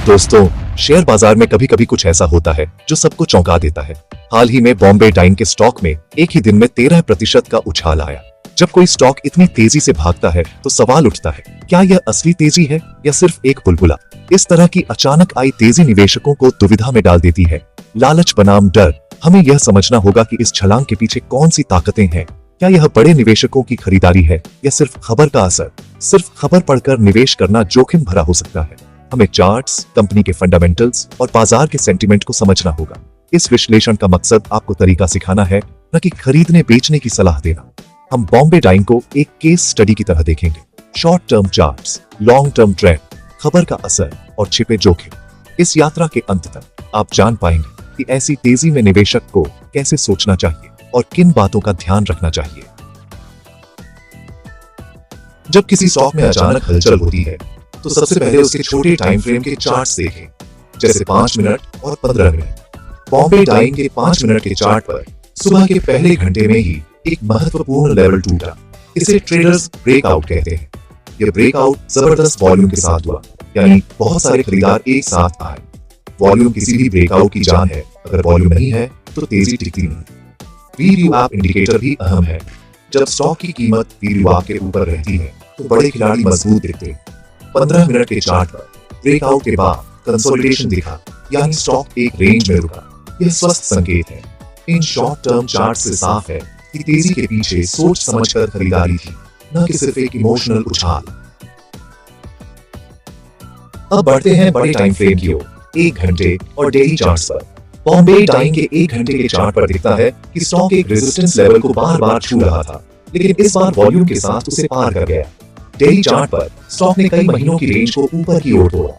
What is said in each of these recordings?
दोस्तों, शेयर बाजार में कभी कभी कुछ ऐसा होता है जो सबको चौंका देता है। हाल ही में बॉम्बे डाइंग के स्टॉक में एक ही दिन में 13% का उछाल आया। जब कोई स्टॉक इतनी तेजी से भागता है तो सवाल उठता है, क्या यह असली तेजी है या सिर्फ एक बुलबुला? इस तरह की अचानक आई तेजी निवेशकों को दुविधा में डाल देती है। लालच बनाम डर। हमें यह समझना होगा कि इस छलांग के पीछे कौन सी ताकतें हैं। क्या यह बड़े निवेशकों की खरीदारी है या सिर्फ खबर का असर? सिर्फ खबर पढ़कर निवेश करना जोखिम भरा हो सकता है। हमें चार्ट्स, कंपनी के फंडामेंटल्स और बाजार के सेंटीमेंट को समझना होगा। इस विश्लेषण का मकसद आपको तरीका सिखाना है, न कि खरीदने बेचने की सलाह देना। हम बॉम्बे डाइंग को एक केस स्टडी की तरह देखेंगे। Short term charts, long term trend, खबर का असर और छिपे जोखिम। इस यात्रा के अंत तक आप जान पाएंगे कि ऐसी तेजी में निवेशक को कैसे सोचना चाहिए और किन बातों का ध्यान रखना चाहिए। जब किसी स्टॉक में अचानक हलचल होती है तो सबसे पहले उसके छोटे टाइम फ्रेम के चार्ट्स देखें, जैसे 5 मिनट और 15 मिनट। बॉम्बे डाइंग के 5 मिनट के चार्ट पर सुबह के पहले घंटे में ही एक महत्वपूर्ण लेवल टूटा। इसे ट्रेडर्स ब्रेकआउट कहते हैं। यह ब्रेकआउट जबरदस्त वॉल्यूम के साथ हुआ, यानी बहुत सारे खरीदार एक साथ आए। वॉल्यूम किसी भी ब्रेकआउट की जान है। अगर वॉल्यूम नहीं है तो तेजी टिकती नहीं। वीडियो ऐप इंडिकेटर भी अहम है। जब स्टॉक की कीमत वीडियो ऐप के ऊपर रहती है तो बड़े खिलाड़ी मजबूत दिखते हैं। 15 मिनट के चार्ट पर ब्रेकआउट के बाद कंसोलिडेशन दिखा, यानी स्टॉक एक रेंज में रुका। यह स्वस्थ संकेत है। इन शॉर्ट टर्म चार्ट से साफ है कि तेजी के पीछे सोच समझकर खरीदारी थी, न कि सिर्फ एक इमोशनल उछाल। अब बढ़ते हैं बड़े टाइम फ्रेम की ओर, 1 घंटे और डेली चार्ट्स पर। बॉम्बे डाइंग के 1 घंटे के चार्ट पर दिखता है कि स्टॉक एक रेजिस्टेंस लेवल को बार बार छू रहा था, लेकिन इस बार वॉल्यूम के साथ उसे पार कर गया। डेली चार्ट पर स्टॉक ने कई महीनों की रेंज को ऊपर की ओर तोड़ा।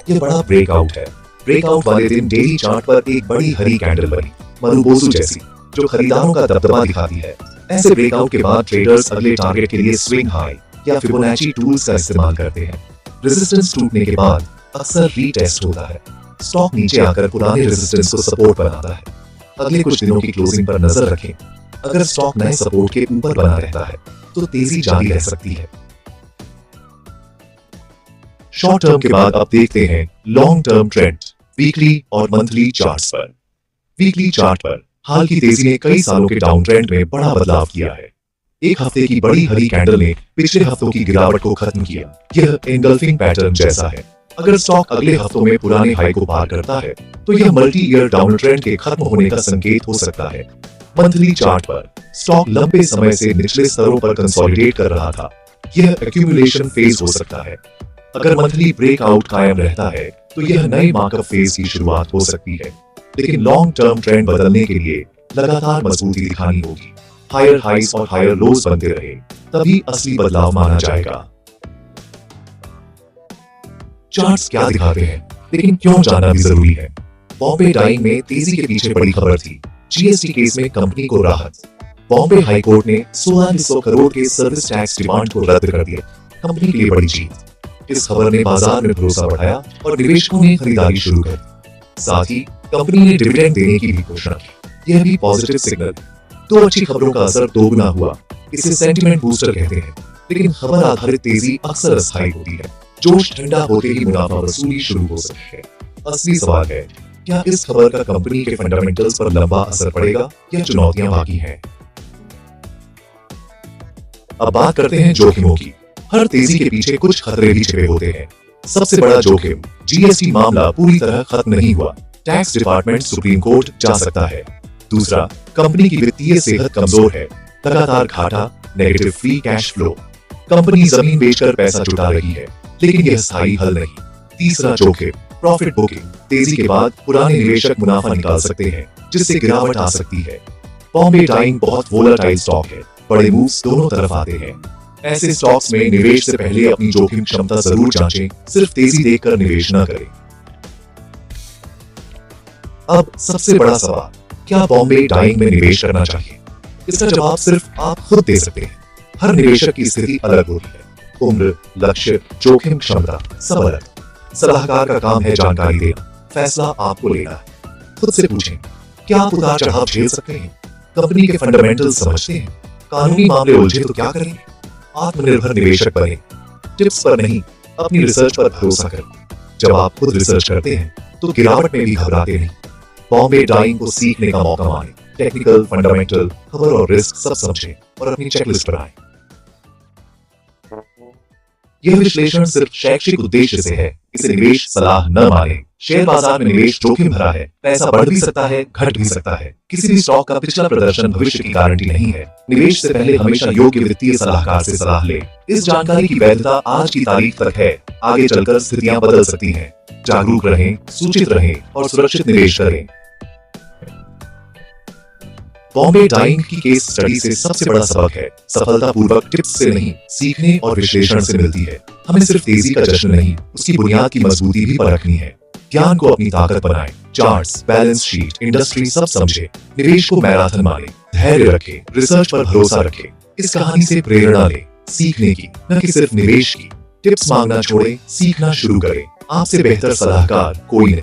यह बड़ा ब्रेकआउट है। ब्रेकआउट वाले दिन डेली चार्ट पर एक बड़ी हरी कैंडल बनी, मरुबोसु जैसी, जो खरीदारों का दबदबा दिखाती है। ऐसे ब्रेकआउट के बाद ट्रेडर्स अगले टारगेट के लिए स्विंग हाई या फिबोनाची टूल्स का इस्तेमाल करते हैं। रेजिस्टेंस टूटने के बाद अक्सर रीटेस्ट होता है। स्टॉक नीचे आकर पुराने रेजिस्टेंस को सपोर्ट बनाता है। अगले कुछ दिनों की क्लोजिंग पर नजर रखें। अगर स्टॉक नए सपोर्ट के ऊपर बना रहता है तो तेजी जारी रह सकती है। शॉर्ट टर्म के बाद अब देखते हैं लॉन्ग टर्म ट्रेंड, वीकली और मंथली चार्ट्स पर। वीकली चार्ट पर हाल की तेजी ने कई सालों के डाउन ट्रेंड में बड़ा बदलाव किया है। एक हफ्ते की बड़ी हरी कैंडल ने पिछले हफ्तों की गिरावट को खत्म किया। यह एंगल्फिंग पैटर्न जैसा है। अगर स्टॉक अगले हफ्तों में पुराने हाई को पार करता है तो यह मल्टी ईयर डाउन ट्रेंड के खत्म होने का संकेत हो सकता है। मंथली चार्ट पर स्टॉक लंबे समय से निचले स्तरों पर कंसोलिडेट कर रहा था। यह एक्यूमुलेशन फेज हो सकता है। अगर मंथली ब्रेकआउट कायम रहता है तो यह नई मार्कअप फेज की शुरुआत हो सकती है। लेकिन लॉन्ग टर्म ट्रेंड बदलने के लिए लगातार मजबूती दिखानी होगी। हायर हाइज और हायर लोज बनते रहे, तभी असली बदलाव माना जाएगा। चार्ट्स क्या दिखाते हैं, लेकिन क्यों जानना भी जरूरी है। बॉम्बे डाइंग में तेजी के पीछे बड़ी खबर थी। जीएसटी केस में कंपनी को राहत। बॉम्बे हाई कोर्ट ने 1600 करोड़ के सर्विस टैक्स डिमांड को रद्द कर दिया। कंपनी के लिए बड़ी जीत। इस खबर ने बाजार में भरोसा बढ़ाया और निवेशकों ने खरीदारी शुरू कर दी। साथ ही कंपनी ने डिविडेंड देने की भी घोषणा की। यह भी पॉजिटिव सिग्नल। दो अच्छी खबरों का असर दोगुना हुआ। इसे सेंटिमेंट बूस्टर कहते हैं। लेकिन खबर आधारित तेजी अक्सर अस्थायी होती है। जोश ठंडा होते ही मुनाफा वसूली शुरू हो सकती है। असली सवाल है, क्या इस खबर का कंपनी के फंडामेंटल्स पर लंबा असर पड़ेगा या चुनौतियां बाकी हैं? अब बात करते हैं जोखिमों की। हर तेजी के पीछे कुछ खतरे भी छिपे होते हैं। सबसे बड़ा जोखिम, जीएसटी मामला पूरी तरह खत्म नहीं हुआ। टैक्स डिपार्टमेंट सुप्रीम कोर्ट जा सकता है। दूसरा, कंपनी की वित्तीय सेहत कमजोर है। लगातार घाटा, negative free cash flow. Company जमीन बेचकर पैसा जुटा रही है, लेकिन यह स्थायी हल नहीं। तीसरा जोखिम, प्रॉफिट बुकिंग। तेजी के बाद पुराने निवेशक मुनाफा निकाल सकते हैं, जिससे गिरावट आ सकती है। बॉम्बे डाइंग बहुत वोलेटाइल स्टॉक है। बड़े मूव्स दोनों तरफ आते हैं। ऐसे स्टॉक्स में निवेश से पहले अपनी जोखिम क्षमता जरूर जांचें। सिर्फ तेजी देखकर निवेश न करें। अब सबसे बड़ा सवाल, क्या बॉम्बे डाइंग में निवेश करना चाहिए? इसका जवाब सिर्फ आप खुद दे सकते हैं। हर निवेशक की स्थिति अलग होती है। उम्र, लक्ष्य, जोखिम क्षमता सब अलग। सलाहकार का काम है जानकारी देना, फैसला आपको लेना है। खुद से पूछें, क्या आप उतार चढ़ाव झेल सकते हैं? कंपनी के फंडामेंटल्स समझते हैं? कानूनी मामले उलझे तो क्या करेंगे? आत्मनिर्भर निवेशक बने। टिप्स पर नहीं, अपनी रिसर्च पर भरोसा करें। जब आप खुद रिसर्च करते हैं तो गिरावट में भी घबराते नहीं। बॉम्बे डाइंग को सीखने का मौका माने। टेक्निकल, फंडामेंटल, खबर और रिस्क सब समझें और अपनी चेकलिस्ट बनाएं। यह विश्लेषण सिर्फ शैक्षिक उद्देश्य से है, इसे निवेश सलाह न माने। शेयर बाजार में निवेश जोखिम भरा है, पैसा बढ़ भी सकता है, घट भी सकता है। किसी भी स्टॉक का पिछला प्रदर्शन भविष्य की गारंटी नहीं है। निवेश से पहले हमेशा योग्य वित्तीय सलाहकार से सलाह लें। इस जानकारी की वैधता आज की तारीख तक है, आगे चलकर स्थितियां बदल सकती हैं। जागरूक रहें, सूचित रहें और सुरक्षित निवेश करें। बॉम्बे डाइंग की केस स्टडी से सबसे बड़ा सबक है, सफलतापूर्वक टिप्स से नहीं, सीखने और विश्लेषण से मिलती है। हमें सिर्फ तेजी का जश्न नहीं, उसकी बुनियाद की मजबूती भी परखनी है। ज्ञान को अपनी ताकत बनाएं, चार्ट्स, बैलेंस शीट, इंडस्ट्री सब समझें। निवेश को मैराथन माने, धैर्य रखें, रिसर्च पर भरोसा रखें। इस कहानी से प्रेरणा लें, सीखने की, न कि सिर्फ निवेश की। टिप्स मांगना छोड़ें, सीखना शुरू करें। आपसे बेहतर सलाहकार कोई नहीं।